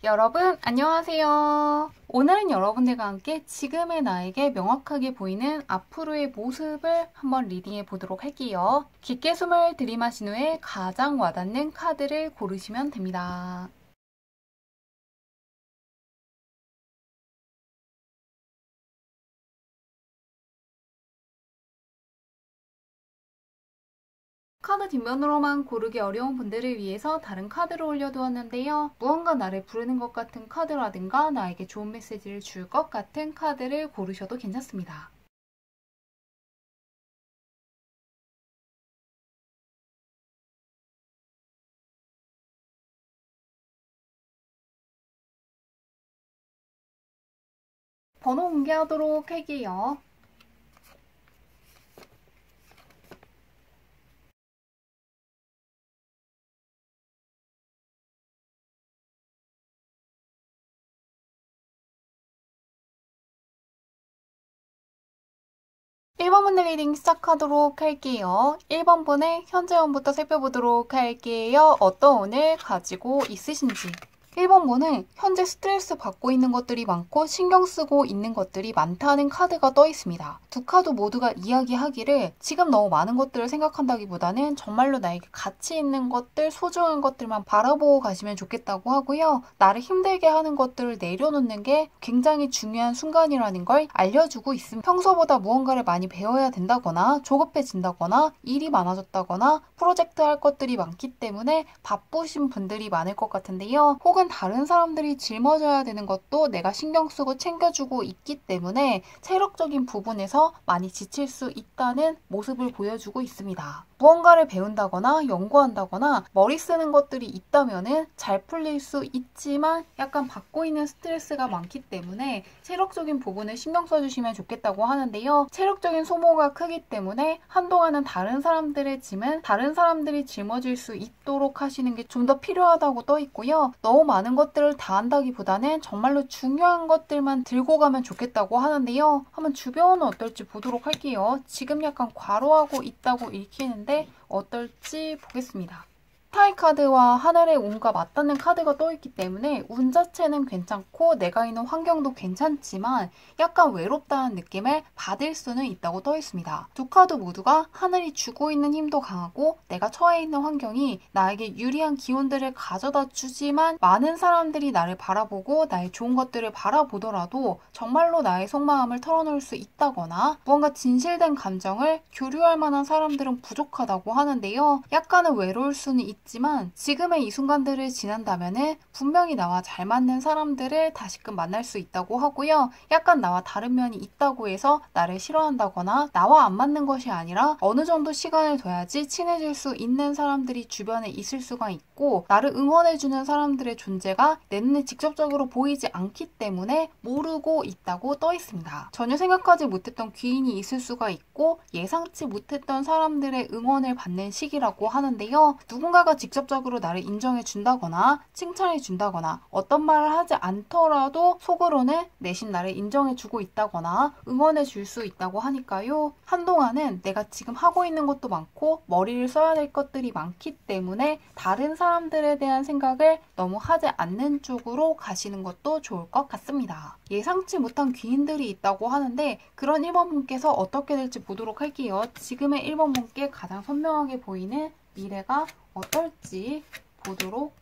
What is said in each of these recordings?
여러분 안녕하세요. 오늘은 여러분들과 함께 지금의 나에게 명확하게 보이는 앞으로의 모습을 한번 리딩해 보도록 할게요. 깊게 숨을 들이마신 후에 가장 와닿는 카드를 고르시면 됩니다. 카드 뒷면으로만 고르기 어려운 분들을 위해서 다른 카드를 올려두었는데요. 무언가 나를 부르는 것 같은 카드라든가 나에게 좋은 메시지를 줄 것 같은 카드를 고르셔도 괜찮습니다. 번호 공개하도록 할게요. 1번 분의 리딩 시작하도록 할게요. 1번 분의 현재원부터 살펴보도록 할게요. 어떤 운을 가지고 있으신지. 1번 분은 현재 스트레스 받고 있는 것들이 많고 신경 쓰고 있는 것들이 많다는 카드가 떠 있습니다. 두 카드 모두가 이야기하기를 지금 너무 많은 것들을 생각한다기보다는 정말로 나에게 가치 있는 것들, 소중한 것들만 바라보고 가시면 좋겠다고 하고요. 나를 힘들게 하는 것들을 내려놓는 게 굉장히 중요한 순간이라는 걸 알려주고 있습니다. 평소보다 무언가를 많이 배워야 된다거나 조급해진다거나 일이 많아졌다거나 프로젝트 할 것들이 많기 때문에 바쁘신 분들이 많을 것 같은데요. 혹은 다른 사람들이 짊어져야 되는 것도 내가 신경 쓰고 챙겨주고 있기 때문에 체력적인 부분에서 많이 지칠 수 있다는 모습을 보여주고 있습니다. 무언가를 배운다거나 연구한다거나 머리 쓰는 것들이 있다면은 잘 풀릴 수 있지만 약간 받고 있는 스트레스가 많기 때문에 체력적인 부분을 신경 써주시면 좋겠다고 하는데요. 체력적인 소모가 크기 때문에 한동안은 다른 사람들의 짐은 다른 사람들이 짊어질 수 있도록 하시는 게 좀 더 필요하다고 떠 있고요. 너무 많은 것들을 다 한다기보다는 정말로 중요한 것들만 들고 가면 좋겠다고 하는데요. 한번 주변은 어떨지 보도록 할게요. 지금 약간 과로하고 있다고 읽히는데 어떨지 보겠습니다. 타이 카드와 하늘의 운과 맞닿는 카드가 떠있기 때문에 운 자체는 괜찮고 내가 있는 환경도 괜찮지만 약간 외롭다는 느낌을 받을 수는 있다고 떠있습니다. 두 카드 모두가 하늘이 주고 있는 힘도 강하고 내가 처해 있는 환경이 나에게 유리한 기운들을 가져다 주지만 많은 사람들이 나를 바라보고 나의 좋은 것들을 바라보더라도 정말로 나의 속마음을 털어놓을 수 있다거나 무언가 진실된 감정을 교류할 만한 사람들은 부족하다고 하는데요. 약간은 외로울 수는 있지만 지금의 이 순간들을 지난다면은 분명히 나와 잘 맞는 사람들을 다시금 만날 수 있다고 하고요. 약간 나와 다른 면이 있다고 해서 나를 싫어한다거나 나와 안 맞는 것이 아니라 어느 정도 시간을 둬야지 친해질 수 있는 사람들이 주변에 있을 수가 있고 나를 응원해주는 사람들의 존재가 내 눈에 직접적으로 보이지 않기 때문에 모르고 있다고 떠 있습니다. 전혀 생각하지 못했던 귀인이 있을 수가 있고 예상치 못했던 사람들의 응원을 받는 시기라고 하는데요. 누군가가 직접적으로 나를 인정해 준다거나 칭찬해 준다거나 어떤 말을 하지 않더라도 속으로는 내심 나를 인정해 주고 있다거나 응원해 줄 수 있다고 하니까요. 한동안은 내가 지금 하고 있는 것도 많고 머리를 써야 될 것들이 많기 때문에 다른 사람들에 대한 생각을 너무 하지 않는 쪽으로 가시는 것도 좋을 것 같습니다. 예상치 못한 귀인들이 있다고 하는데 그런 1번 분께서 어떻게 될지 보도록 할게요. 지금의 1번 분께 가장 선명하게 보이는 미래가 어떨지 보도록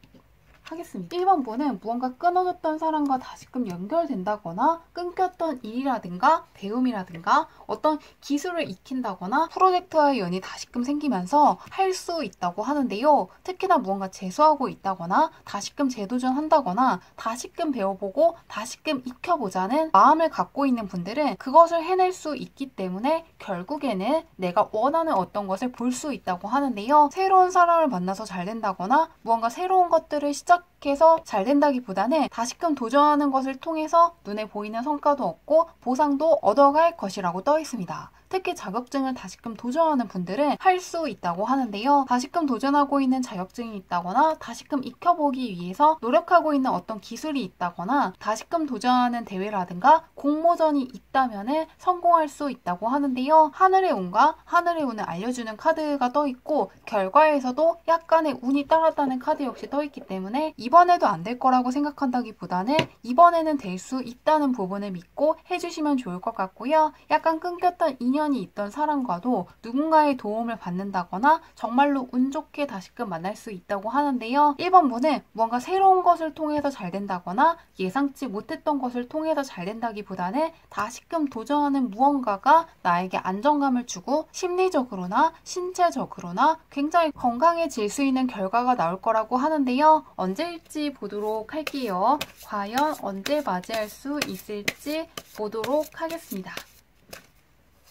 하겠습니다. 1번 분은 무언가 끊어졌던 사람과 다시금 연결된다거나 끊겼던 일이라든가 배움이라든가 어떤 기술을 익힌다거나 프로젝트와의 연이 다시금 생기면서 할 수 있다고 하는데요. 특히나 무언가 재수하고 있다거나 다시금 재도전한다거나 다시금 배워보고 다시금 익혀보자는 마음을 갖고 있는 분들은 그것을 해낼 수 있기 때문에 결국에는 내가 원하는 어떤 것을 볼 수 있다고 하는데요. 새로운 사람을 만나서 잘 된다거나 무언가 새로운 것들을 시작해서 잘 된다기보다는 다시금 도전하는 것을 통해서 눈에 보이는 성과도 얻고 보상도 얻어갈 것이라고 떠 있습니다. 특히 자격증을 다시금 도전하는 분들은 할 수 있다고 하는데요. 다시금 도전하고 있는 자격증이 있다거나 다시금 익혀보기 위해서 노력하고 있는 어떤 기술이 있다거나 다시금 도전하는 대회라든가 공모전이 있다면 성공할 수 있다고 하는데요. 하늘의 운과 하늘의 운을 알려주는 카드가 떠있고 결과에서도 약간의 운이 따랐다는 카드 역시 떠있기 때문에 이번 이번에도 안 될 거라고 생각한다기보다는 이번에는 될 수 있다는 부분을 믿고 해주시면 좋을 것 같고요. 약간 끊겼던 인연이 있던 사람과도 누군가의 도움을 받는다거나 정말로 운 좋게 다시금 만날 수 있다고 하는데요. 1번분은 무언가 새로운 것을 통해서 잘 된다거나 예상치 못했던 것을 통해서 잘 된다기보다는 다시금 도전하는 무언가가 나에게 안정감을 주고 심리적으로나 신체적으로나 굉장히 건강해질 수 있는 결과가 나올 거라고 하는데요. 언제일지 보도록 할게요. 과연 언제 맞이할 수 있을지 보도록 하겠습니다.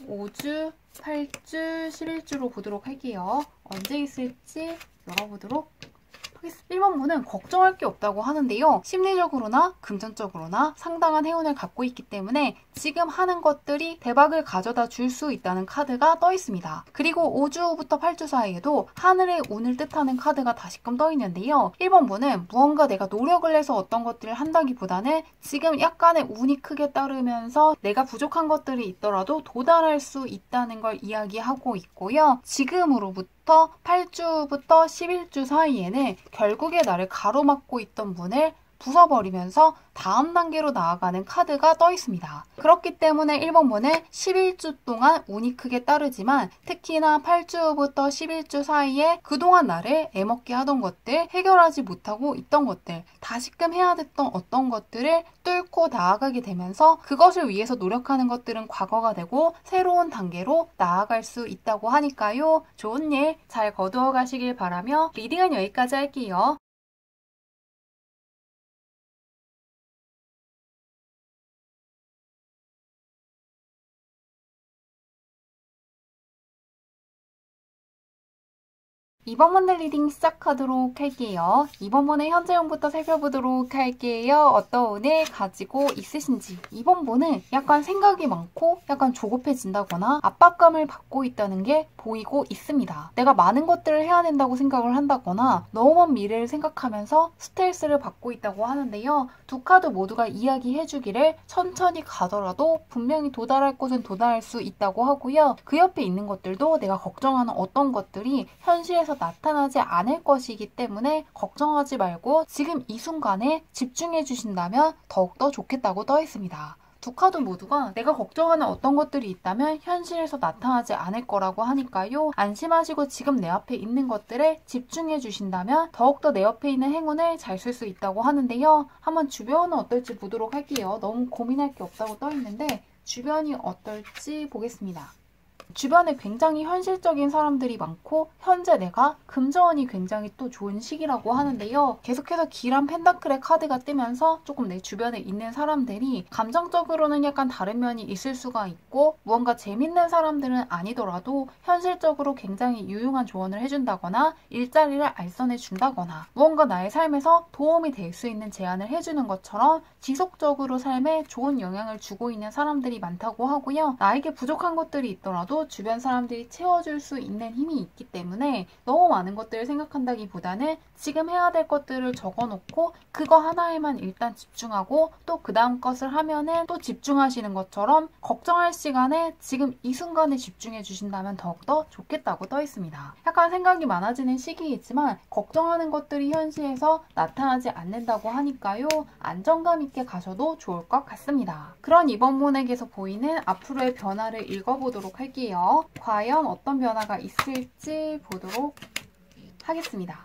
5주, 8주, 11주로 보도록 할게요. 언제 있을지 열어보도록 하겠습니다. 1번분은 걱정할 게 없다고 하는데요. 심리적으로나 금전적으로나 상당한 행운을 갖고 있기 때문에 지금 하는 것들이 대박을 가져다 줄 수 있다는 카드가 떠 있습니다. 그리고 5주부터 8주 사이에도 하늘의 운을 뜻하는 카드가 다시금 떠 있는데요. 1번분은 무언가 내가 노력을 해서 어떤 것들을 한다기보다는 지금 약간의 운이 크게 따르면서 내가 부족한 것들이 있더라도 도달할 수 있다는 걸 이야기하고 있고요. 지금으로부터 8주부터 11주 사이에는 결국에 나를 가로막고 있던 문을 부숴버리면서 다음 단계로 나아가는 카드가 떠 있습니다. 그렇기 때문에 1번분은 11주 동안 운이 크게 따르지만 특히나 8주부터 11주 사이에 그동안 나를 애먹게 하던 것들, 해결하지 못하고 있던 것들, 다시금 해야 됐던 어떤 것들을 뚫고 나아가게 되면서 그것을 위해서 노력하는 것들은 과거가 되고 새로운 단계로 나아갈 수 있다고 하니까요. 좋은 일 잘 거두어 가시길 바라며 리딩은 여기까지 할게요. 이번 번의 리딩 시작하도록 할게요. 이번 번의 현재운부터 살펴보도록 할게요. 어떤 운을 가지고 있으신지. 이번 번은 약간 생각이 많고 약간 조급해진다거나 압박감을 받고 있다는 게 보이고 있습니다. 내가 많은 것들을 해야 된다고 생각을 한다거나 너무 먼 미래를 생각하면서 스트레스를 받고 있다고 하는데요. 두 카드 모두가 이야기해주기를 천천히 가더라도 분명히 도달할 곳은 도달할 수 있다고 하고요. 그 옆에 있는 것들도 내가 걱정하는 어떤 것들이 현실에서 나타나지 않을 것이기 때문에 걱정하지 말고 지금 이 순간에 집중해 주신다면 더욱더 좋겠다고 떠 있습니다. 두 카드 모두가 내가 걱정하는 어떤 것들이 있다면 현실에서 나타나지 않을 거라고 하니까요. 안심하시고 지금 내 앞에 있는 것들에 집중해 주신다면 더욱더 내 옆에 있는 행운을 잘 쓸 수 있다고 하는데요. 한번 주변은 어떨지 보도록 할게요. 너무 고민할 게 없다고 떠 있는데 주변이 어떨지 보겠습니다. 주변에 굉장히 현실적인 사람들이 많고 현재 내가 금전운이 굉장히 또 좋은 시기라고 하는데요. 계속해서 길한 펜다클의 카드가 뜨면서 조금 내 주변에 있는 사람들이 감정적으로는 약간 다른 면이 있을 수가 있고 무언가 재밌는 사람들은 아니더라도 현실적으로 굉장히 유용한 조언을 해준다거나 일자리를 알선해 준다거나 무언가 나의 삶에서 도움이 될 수 있는 제안을 해주는 것처럼 지속적으로 삶에 좋은 영향을 주고 있는 사람들이 많다고 하고요. 나에게 부족한 것들이 있더라도 주변 사람들이 채워줄 수 있는 힘이 있기 때문에 너무 많은 것들을 생각한다기보다는 지금 해야 될 것들을 적어놓고 그거 하나에만 일단 집중하고 또 그 다음 것을 하면은 또 집중하시는 것처럼 걱정할 시간에 지금 이 순간에 집중해 주신다면 더욱더 좋겠다고 떠 있습니다. 약간 생각이 많아지는 시기이지만 걱정하는 것들이 현실에서 나타나지 않는다고 하니까요. 안정감 있게 가셔도 좋을 것 같습니다. 그런 이번 문에게서 보이는 앞으로의 변화를 읽어보도록 할게요. 과연 어떤 변화가 있을지 보도록 하겠습니다.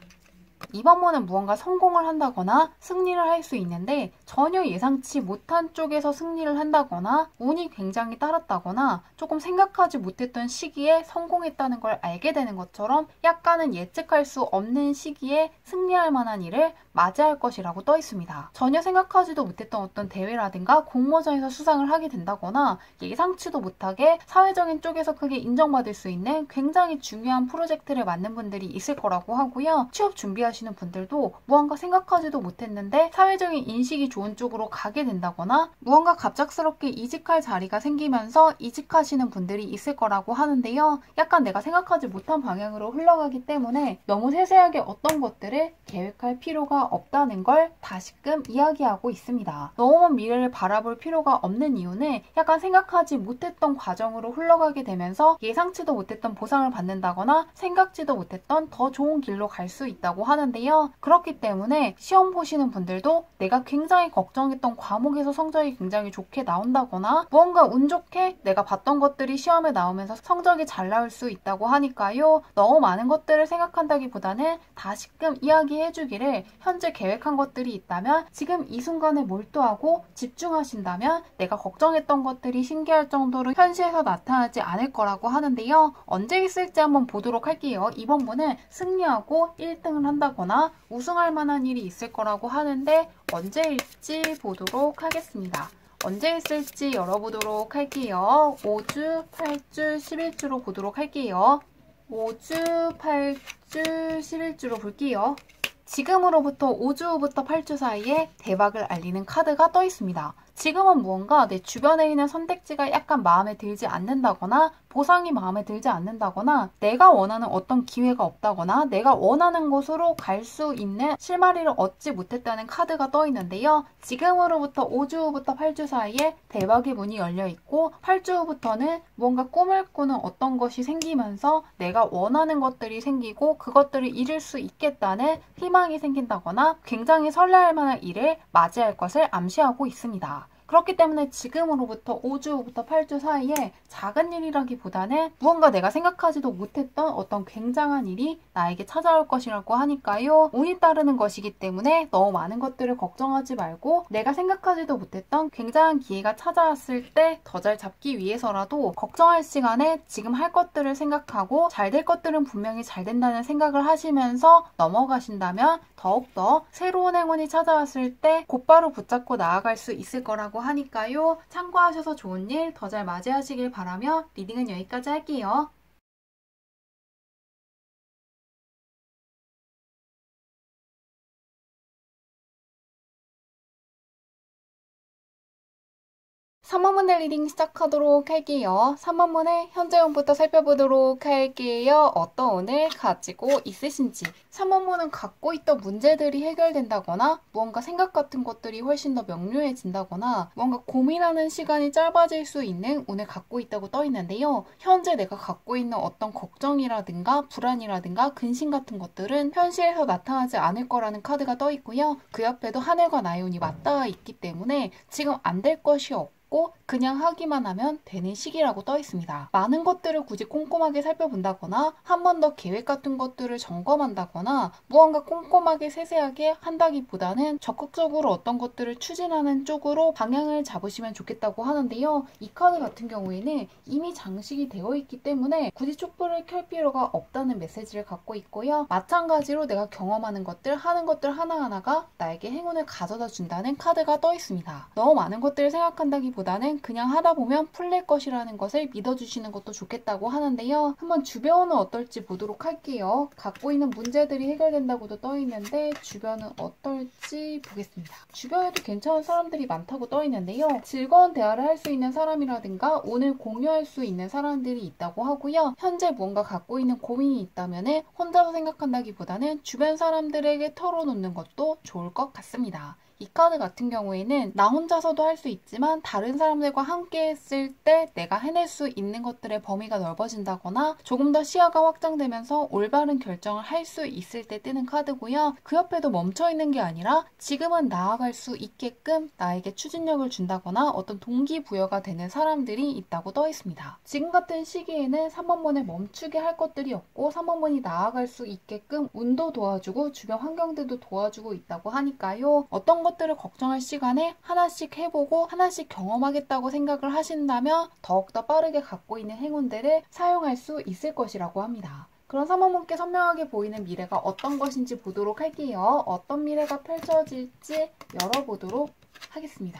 이번 문은 무언가 성공을 한다거나 승리를 할 수 있는데 전혀 예상치 못한 쪽에서 승리를 한다거나 운이 굉장히 따랐다거나 조금 생각하지 못했던 시기에 성공했다는 걸 알게 되는 것처럼 약간은 예측할 수 없는 시기에 승리할 만한 일을 맞이할 것이라고 떠 있습니다. 전혀 생각하지도 못했던 어떤 대회라든가 공모전에서 수상을 하게 된다거나 예상치도 못하게 사회적인 쪽에서 크게 인정받을 수 있는 굉장히 중요한 프로젝트를 맡는 분들이 있을 거라고 하고요. 취업 준비하시는 분들도 무언가 생각하지도 못했는데 사회적인 인식이 좋은 쪽으로 가게 된다거나 무언가 갑작스럽게 이직할 자리가 생기면서 이직하시는 분들이 있을 거라고 하는데요. 약간 내가 생각하지 못한 방향으로 흘러가기 때문에 너무 세세하게 어떤 것들을 계획할 필요가 없다는 걸 다시금 이야기하고 있습니다. 너무 먼 미래를 바라볼 필요가 없는 이유는 약간 생각하지 못했던 과정으로 흘러가게 되면서 예상치도 못했던 보상을 받는다거나 생각지도 못했던 더 좋은 길로 갈 수 있다고 하는 하는데요. 그렇기 때문에 시험 보시는 분들도 내가 굉장히 걱정했던 과목에서 성적이 굉장히 좋게 나온다거나 무언가 운 좋게 내가 봤던 것들이 시험에 나오면서 성적이 잘 나올 수 있다고 하니까요. 너무 많은 것들을 생각한다기보다는 다시금 이야기해주기를 현재 계획한 것들이 있다면 지금 이 순간에 몰두하고 집중하신다면 내가 걱정했던 것들이 신기할 정도로 현실에서 나타나지 않을 거라고 하는데요. 언제 있을지 한번 보도록 할게요. 이번 분은 승리하고 1등을 한다거나 우승할 만한 일이 있을 거라고 하는데 언제일지 보도록 하겠습니다. 언제 있을지 열어보도록 할게요. 5주, 8주, 11주로 보도록 할게요. 5주, 8주, 11주로 볼게요. 지금으로부터 5주 후부터 8주 사이에 대박을 알리는 카드가 떠 있습니다. 지금은 무언가 내 주변에 있는 선택지가 약간 마음에 들지 않는다거나 보상이 마음에 들지 않는다거나 내가 원하는 어떤 기회가 없다거나 내가 원하는 곳으로 갈 수 있는 실마리를 얻지 못했다는 카드가 떠 있는데요. 지금으로부터 5주 후부터 8주 사이에 대박의 문이 열려 있고 8주 후부터는 뭔가 꿈을 꾸는 어떤 것이 생기면서 내가 원하는 것들이 생기고 그것들을 이룰 수 있겠다는 희망이 생긴다거나 굉장히 설레할 만한 일을 맞이할 것을 암시하고 있습니다. 그렇기 때문에 지금으로부터 5주 후부터 8주 사이에 작은 일이라기보다는 무언가 내가 생각하지도 못했던 어떤 굉장한 일이 나에게 찾아올 것이라고 하니까요. 운이 따르는 것이기 때문에 너무 많은 것들을 걱정하지 말고 내가 생각하지도 못했던 굉장한 기회가 찾아왔을 때 더 잘 잡기 위해서라도 걱정할 시간에 지금 할 것들을 생각하고 잘 될 것들은 분명히 잘 된다는 생각을 하시면서 넘어가신다면 더욱더 새로운 행운이 찾아왔을 때 곧바로 붙잡고 나아갈 수 있을 거라고 하니까요. 참고하셔서 좋은 일 더 잘 맞이하시길 바라며 리딩은 여기까지 할게요. 삼번문의 리딩 시작하도록 할게요. 3번문의 현재운부터 살펴보도록 할게요. 어떤 운을 가지고 있으신지. 3번문은 갖고 있던 문제들이 해결된다거나 무언가 생각 같은 것들이 훨씬 더 명료해진다거나 무언가 고민하는 시간이 짧아질 수 있는 운을 갖고 있다고 떠 있는데요. 현재 내가 갖고 있는 어떤 걱정이라든가 불안이라든가 근심 같은 것들은 현실에서 나타나지 않을 거라는 카드가 떠 있고요. 그 옆에도 하늘과 나의 운이 맞닿아 있기 때문에 지금 안 될 것이 없고 그냥 하기만 하면 되는 시기라고 떠 있습니다. 많은 것들을 굳이 꼼꼼하게 살펴본다거나 한 번 더 계획 같은 것들을 점검한다거나 무언가 꼼꼼하게 세세하게 한다기보다는 적극적으로 어떤 것들을 추진하는 쪽으로 방향을 잡으시면 좋겠다고 하는데요. 이 카드 같은 경우에는 이미 장식이 되어 있기 때문에 굳이 촛불을 켤 필요가 없다는 메시지를 갖고 있고요. 마찬가지로 내가 경험하는 것들, 하는 것들 하나하나가 나에게 행운을 가져다 준다는 카드가 떠 있습니다. 너무 많은 것들을 생각한다기보다는 그냥 하다 보면 풀릴 것이라는 것을 믿어주시는 것도 좋겠다고 하는데요. 한번 주변은 어떨지 보도록 할게요. 갖고 있는 문제들이 해결된다고도 떠 있는데 주변은 어떨지 보겠습니다. 주변에도 괜찮은 사람들이 많다고 떠 있는데요. 즐거운 대화를 할 수 있는 사람이라든가 오늘 공유할 수 있는 사람들이 있다고 하고요. 현재 뭔가 갖고 있는 고민이 있다면 혼자서 생각한다기보다는 주변 사람들에게 털어놓는 것도 좋을 것 같습니다. 이 카드 같은 경우에는 나 혼자서도 할 수 있지만 다른 사람들과 함께 했을 때 내가 해낼 수 있는 것들의 범위가 넓어진다거나 조금 더 시야가 확장되면서 올바른 결정을 할 수 있을 때 뜨는 카드고요. 그 옆에도 멈춰있는 게 아니라 지금은 나아갈 수 있게끔 나에게 추진력을 준다거나 어떤 동기부여가 되는 사람들이 있다고 떠 있습니다. 지금 같은 시기에는 3번문에 멈추게 할 것들이 없고 3번문이 나아갈 수 있게끔 운도 도와주고 주변 환경들도 도와주고 있다고 하니까요. 어떤 것들을 걱정할 시간에 하나씩 해보고 하나씩 경험하겠다고 생각을 하신다면 더욱더 빠르게 갖고 있는 행운들을 사용할 수 있을 것이라고 합니다. 그럼 3번문께 선명하게 보이는 미래가 어떤 것인지 보도록 할게요. 어떤 미래가 펼쳐질지 열어보도록 하겠습니다.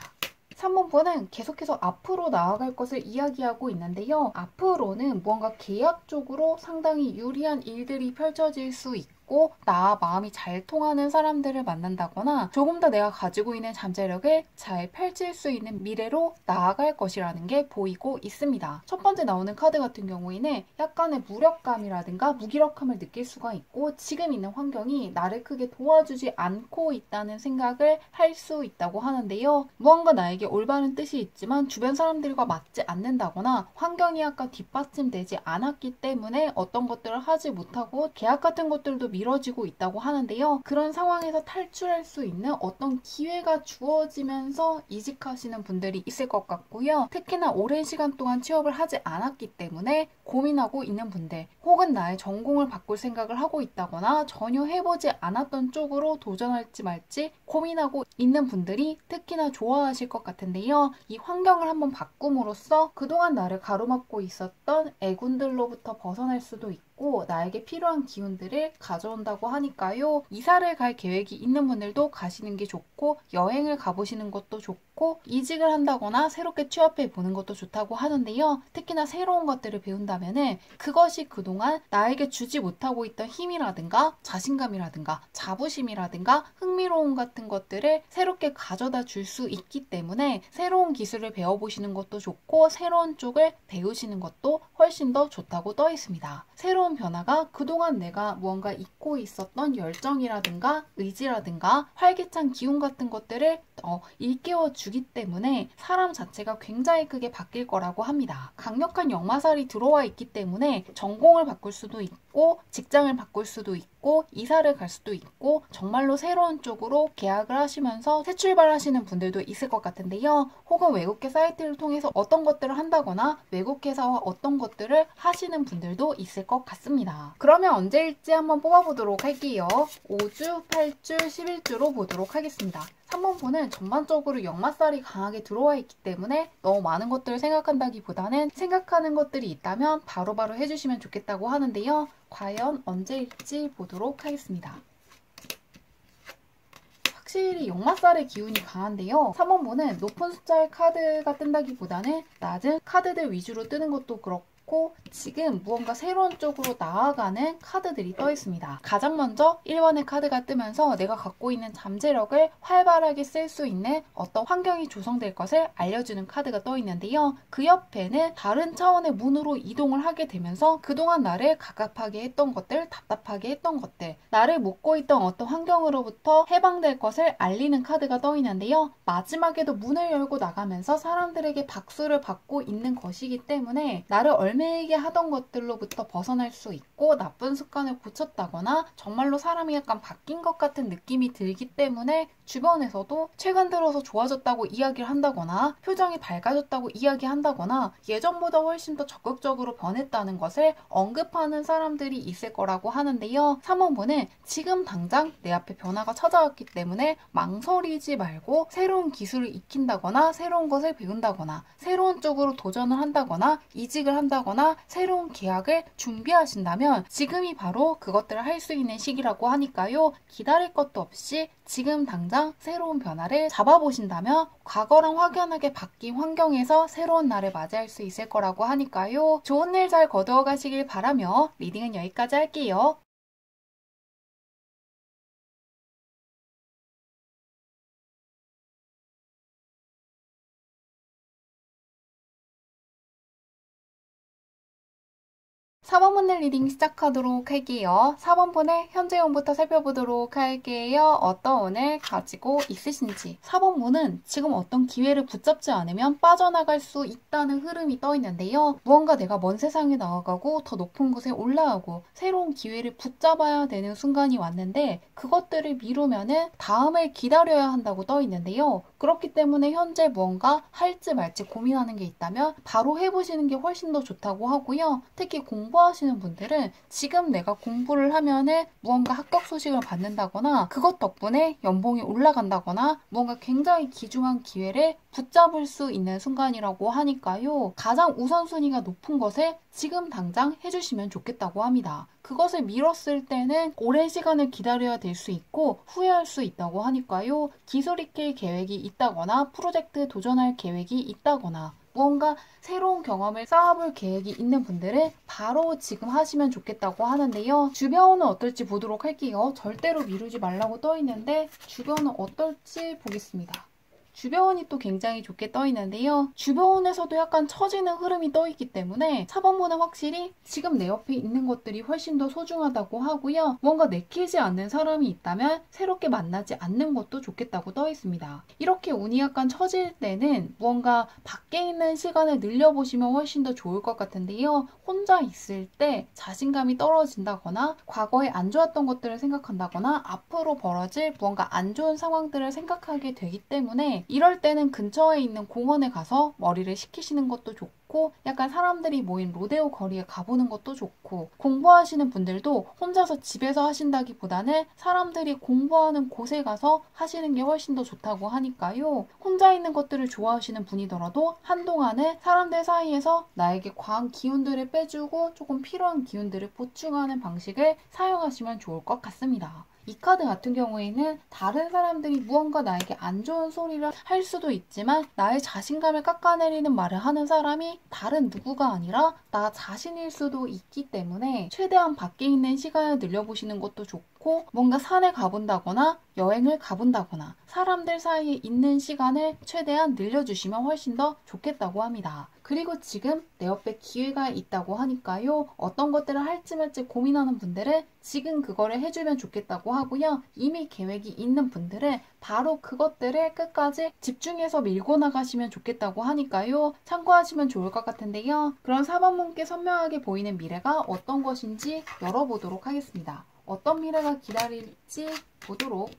3번분은 계속해서 앞으로 나아갈 것을 이야기하고 있는데요. 앞으로는 무언가 계약적으로 상당히 유리한 일들이 펼쳐질 수 있고 나와 마음이 잘 통하는 사람들을 만난다거나 조금 더 내가 가지고 있는 잠재력을 잘 펼칠 수 있는 미래로 나아갈 것이라는 게 보이고 있습니다. 첫 번째 나오는 카드 같은 경우에는 약간의 무력감이라든가 무기력함을 느낄 수가 있고 지금 있는 환경이 나를 크게 도와주지 않고 있다는 생각을 할 수 있다고 하는데요. 무언가 나에게 올바른 뜻이 있지만 주변 사람들과 맞지 않는다거나 환경이 약간 뒷받침되지 않았기 때문에 어떤 것들을 하지 못하고 계약 같은 것들도 미뤄지고 있다고 하는데요. 그런 상황에서 탈출할 수 있는 어떤 기회가 주어지면서 이직하시는 분들이 있을 것 같고요. 특히나 오랜 시간 동안 취업을 하지 않았기 때문에 고민하고 있는 분들, 혹은 나의 전공을 바꿀 생각을 하고 있다거나 전혀 해보지 않았던 쪽으로 도전할지 말지 고민하고 있는 분들이 특히나 좋아하실 것 같은데요. 이 환경을 한번 바꿈으로써 그동안 나를 가로막고 있었던 애군들로부터 벗어날 수도 있고 나에게 필요한 기운들을 가져온다고 하니까요. 이사를 갈 계획이 있는 분들도 가시는 게 좋고, 여행을 가보시는 것도 좋고, 이직을 한다거나 새롭게 취업해 보는 것도 좋다고 하는데요. 특히나 새로운 것들을 배운다면은 그것이 그동안 나에게 주지 못하고 있던 힘이라든가 자신감이라든가 자부심이라든가 흥미로움 같은 것들을 새롭게 가져다 줄 수 있기 때문에 새로운 기술을 배워보시는 것도 좋고, 새로운 쪽을 배우시는 것도 훨씬 더 좋다고 떠 있습니다. 새로운 변화가 그동안 내가 무언가 잊고 있었던 열정이라든가 의지라든가 활기찬 기운 같은 것들을 일깨워 주기 때문에 사람 자체가 굉장히 크게 바뀔 거라고 합니다. 강력한 역마살이 들어와 있기 때문에 전공을 바꿀 수도 있고, 직장을 바꿀 수도 있고, 이사를 갈 수도 있고, 정말로 새로운 쪽으로 계약을 하시면서 새 출발하시는 분들도 있을 것 같은데요. 혹은 외국계 사이트를 통해서 어떤 것들을 한다거나 외국 회사와 어떤 것들을 하시는 분들도 있을 것 같습니다. 그러면 언제일지 한번 뽑아보도록 할게요. 5주, 8주, 11주로 보도록 하겠습니다. 3번분은 전반적으로 역마살이 강하게 들어와 있기 때문에 너무 많은 것들을 생각한다기보다는 생각하는 것들이 있다면 바로바로 해주시면 좋겠다고 하는데요. 과연 언제일지 보도록 하겠습니다. 확실히 역마살의 기운이 강한데요. 3번분은 높은 숫자의 카드가 뜬다기보다는 낮은 카드들 위주로 뜨는 것도 그렇고, 지금 무언가 새로운 쪽으로 나아가는 카드들이 떠 있습니다. 가장 먼저 1번의 카드가 뜨면서 내가 갖고 있는 잠재력을 활발하게 쓸 수 있는 어떤 환경이 조성될 것을 알려주는 카드가 떠 있는데요. 그 옆에는 다른 차원의 문으로 이동을 하게 되면서 그동안 나를 갑갑하게 했던 것들, 답답하게 했던 것들, 나를 묶고 있던 어떤 환경으로부터 해방될 것을 알리는 카드가 떠 있는데요. 마지막에도 문을 열고 나가면서 사람들에게 박수를 받고 있는 것이기 때문에 나를 얽매이게 하던 것들로부터 벗어날 수 있고, 나쁜 습관을 고쳤다거나 정말로 사람이 약간 바뀐 것 같은 느낌이 들기 때문에 주변에서도 최근 들어서 좋아졌다고 이야기를 한다거나 표정이 밝아졌다고 이야기한다거나 예전보다 훨씬 더 적극적으로 변했다는 것을 언급하는 사람들이 있을 거라고 하는데요. 3번분은 지금 당장 내 앞에 변화가 찾아왔기 때문에 망설이지 말고 새로운 기술을 익힌다거나 새로운 것을 배운다거나 새로운 쪽으로 도전을 한다거나 이직을 한다거나 새로운 계약을 준비하신다면 지금이 바로 그것들을 할 수 있는 시기라고 하니까요. 기다릴 것도 없이 지금 당장 새로운 변화를 잡아보신다면 과거랑 확연하게 바뀐 환경에서 새로운 날을 맞이할 수 있을 거라고 하니까요. 좋은 일 잘 거두어 가시길 바라며 리딩은 여기까지 할게요. 4번분의 리딩 시작하도록 할게요. 4번분의 현재 운부터 살펴보도록 할게요. 어떤 운을 가지고 있으신지. 4번분은 지금 어떤 기회를 붙잡지 않으면 빠져나갈 수 있다는 흐름이 떠 있는데요. 무언가 내가 먼 세상에 나아가고 더 높은 곳에 올라가고 새로운 기회를 붙잡아야 되는 순간이 왔는데 그것들을 미루면은 다음을 기다려야 한다고 떠 있는데요. 그렇기 때문에 현재 무언가 할지 말지 고민하는 게 있다면 바로 해보시는 게 훨씬 더 좋다고 하고요. 특히 공부하시는 분들은 지금 내가 공부를 하면은 무언가 합격 소식을 받는다거나 그것 덕분에 연봉이 올라간다거나 무언가 굉장히 귀중한 기회를 붙잡을 수 있는 순간이라고 하니까요. 가장 우선순위가 높은 것을 지금 당장 해주시면 좋겠다고 합니다. 그것을 미뤘을 때는 오랜 시간을 기다려야 될 수 있고 후회할 수 있다고 하니까요. 기술 익힐 계획이 있다거나 프로젝트에 도전할 계획이 있다거나 무언가 새로운 경험을 쌓아볼 계획이 있는 분들은 바로 지금 하시면 좋겠다고 하는데요. 주변은 어떨지 보도록 할게요. 절대로 미루지 말라고 떠 있는데 주변은 어떨지 보겠습니다. 주변운이 또 굉장히 좋게 떠 있는데요. 주변운에서도 약간 처지는 흐름이 떠 있기 때문에 4번분은 확실히 지금 내 옆에 있는 것들이 훨씬 더 소중하다고 하고요. 뭔가 내키지 않는 사람이 있다면 새롭게 만나지 않는 것도 좋겠다고 떠 있습니다. 이렇게 운이 약간 처질 때는 무언가 밖에 있는 시간을 늘려보시면 훨씬 더 좋을 것 같은데요. 혼자 있을 때 자신감이 떨어진다거나 과거에 안 좋았던 것들을 생각한다거나 앞으로 벌어질 무언가 안 좋은 상황들을 생각하게 되기 때문에 이럴 때는 근처에 있는 공원에 가서 머리를 식히시는 것도 좋고 약간 사람들이 모인 로데오 거리에 가보는 것도 좋고 공부하시는 분들도 혼자서 집에서 하신다기보다는 사람들이 공부하는 곳에 가서 하시는 게 훨씬 더 좋다고 하니까요. 혼자 있는 것들을 좋아하시는 분이더라도 한동안은 사람들 사이에서 나에게 과한 기운들을 빼주고 조금 필요한 기운들을 보충하는 방식을 사용하시면 좋을 것 같습니다. 이 카드 같은 경우에는 다른 사람들이 무언가 나에게 안 좋은 소리를 할 수도 있지만 나의 자신감을 깎아내리는 말을 하는 사람이 다른 누구가 아니라 나 자신일 수도 있기 때문에 최대한 밖에 있는 시간을 늘려보시는 것도 좋고 뭔가 산에 가본다거나 여행을 가본다거나 사람들 사이에 있는 시간을 최대한 늘려주시면 훨씬 더 좋겠다고 합니다. 그리고 지금 내 옆에 기회가 있다고 하니까요. 어떤 것들을 할지 말지 고민하는 분들은 지금 그거를 해주면 좋겠다고 하고요. 이미 계획이 있는 분들은 바로 그것들을 끝까지 집중해서 밀고 나가시면 좋겠다고 하니까요. 참고하시면 좋을 것 같은데요. 그럼 4번분께 선명하게 보이는 미래가 어떤 것인지 열어보도록 하겠습니다. 어떤 미래가 기다릴지 보도록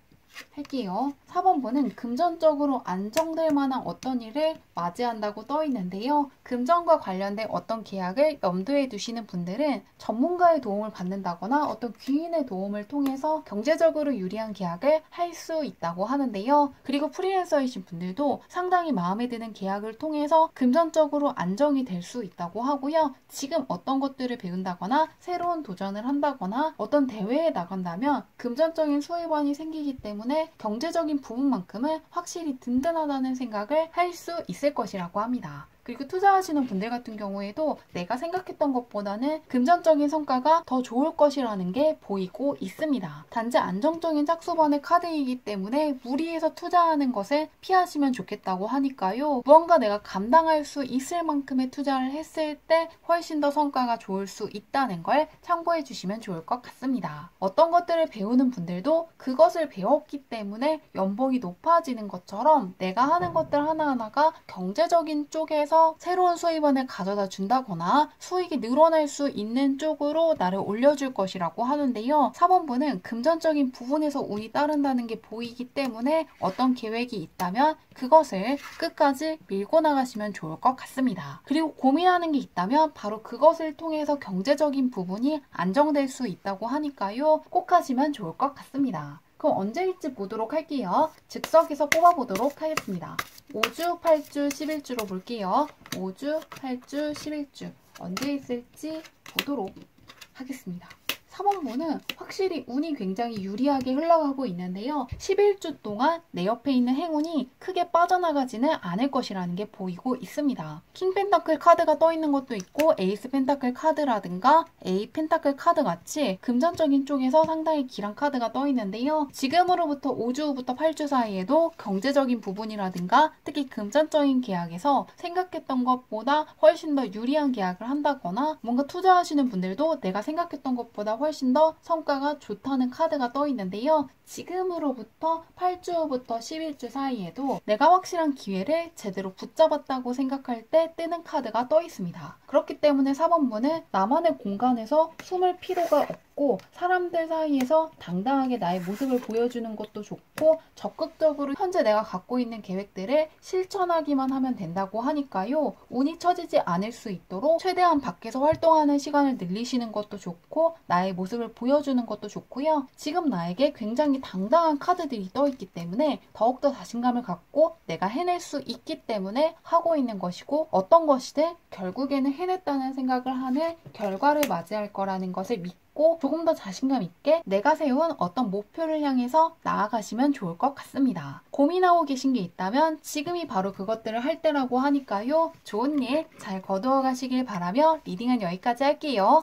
할게요. 4번분은 금전적으로 안정될 만한 어떤 일을 맞이한다고 떠 있는데요. 금전과 관련된 어떤 계약을 염두에 두시는 분들은 전문가의 도움을 받는다거나 어떤 귀인의 도움을 통해서 경제적으로 유리한 계약을 할 수 있다고 하는데요. 그리고 프리랜서이신 분들도 상당히 마음에 드는 계약을 통해서 금전적으로 안정이 될 수 있다고 하고요. 지금 어떤 것들을 배운다거나 새로운 도전을 한다거나 어떤 대회에 나간다면 금전적인 수입원이 생기기 때문에 경제적인 부분만큼은 확실히 든든하다는 생각을 할 수 있을 것이라고 합니다. 그리고 투자하시는 분들 같은 경우에도 내가 생각했던 것보다는 금전적인 성과가 더 좋을 것이라는 게 보이고 있습니다. 단지 안정적인 짝수번의 카드이기 때문에 무리해서 투자하는 것을 피하시면 좋겠다고 하니까요. 무언가 내가 감당할 수 있을 만큼의 투자를 했을 때 훨씬 더 성과가 좋을 수 있다는 걸 참고해 주시면 좋을 것 같습니다. 어떤 것들을 배우는 분들도 그것을 배웠기 때문에 연봉이 높아지는 것처럼 내가 하는 것들 하나하나가 경제적인 쪽에서 새로운 수입원을 가져다 준다거나 수익이 늘어날 수 있는 쪽으로 나를 올려줄 것이라고 하는데요. 4번분은 금전적인 부분에서 운이 따른다는 게 보이기 때문에 어떤 계획이 있다면 그것을 끝까지 밀고 나가시면 좋을 것 같습니다. 그리고 고민하는 게 있다면 바로 그것을 통해서 경제적인 부분이 안정될 수 있다고 하니까요. 꼭 하시면 좋을 것 같습니다. 그럼 언제일지 보도록 할게요. 즉석에서 뽑아보도록 하겠습니다. 5주, 8주, 11주로 볼게요. 5주, 8주, 11주 언제 있을지 보도록 하겠습니다. 3번분은 확실히 운이 굉장히 유리하게 흘러가고 있는데요. 11주 동안 내 옆에 있는 행운이 크게 빠져나가지는 않을 것이라는 게 보이고 있습니다. 킹 펜타클 카드가 떠 있는 것도 있고 에이스 펜타클 카드라든가 에이 펜타클 카드 같이 금전적인 쪽에서 상당히 길한 카드가 떠 있는데요. 지금으로부터 5주 후부터 8주 사이에도 경제적인 부분이라든가 특히 금전적인 계약에서 생각했던 것보다 훨씬 더 유리한 계약을 한다거나 뭔가 투자하시는 분들도 내가 생각했던 것보다 훨씬 더 성과가 좋다는 카드가 떠 있는데요. 지금으로부터 8주 후부터 11주 사이에도 내가 확실한 기회를 제대로 붙잡았다고 생각할 때 뜨는 카드가 떠 있습니다. 그렇기 때문에 4번분은 나만의 공간에서 숨을 필요가 없고 사람들 사이에서 당당하게 나의 모습을 보여주는 것도 좋고 적극적으로 현재 내가 갖고 있는 계획들을 실천하기만 하면 된다고 하니까요. 운이 처지지 않을 수 있도록 최대한 밖에서 활동하는 시간을 늘리시는 것도 좋고 나의 모습을 보여주는 것도 좋고요. 지금 나에게 굉장히 당당한 카드들이 떠 있기 때문에 더욱더 자신감을 갖고 내가 해낼 수 있기 때문에 하고 있는 것이고 어떤 것이든 결국에는 해냈다는 생각을 하는 결과를 맞이할 거라는 것을 믿고 조금 더 자신감 있게 내가 세운 어떤 목표를 향해서 나아가시면 좋을 것 같습니다. 고민하고 계신 게 있다면 지금이 바로 그것들을 할 때라고 하니까요. 좋은 일 잘 거두어 가시길 바라며 리딩은 여기까지 할게요.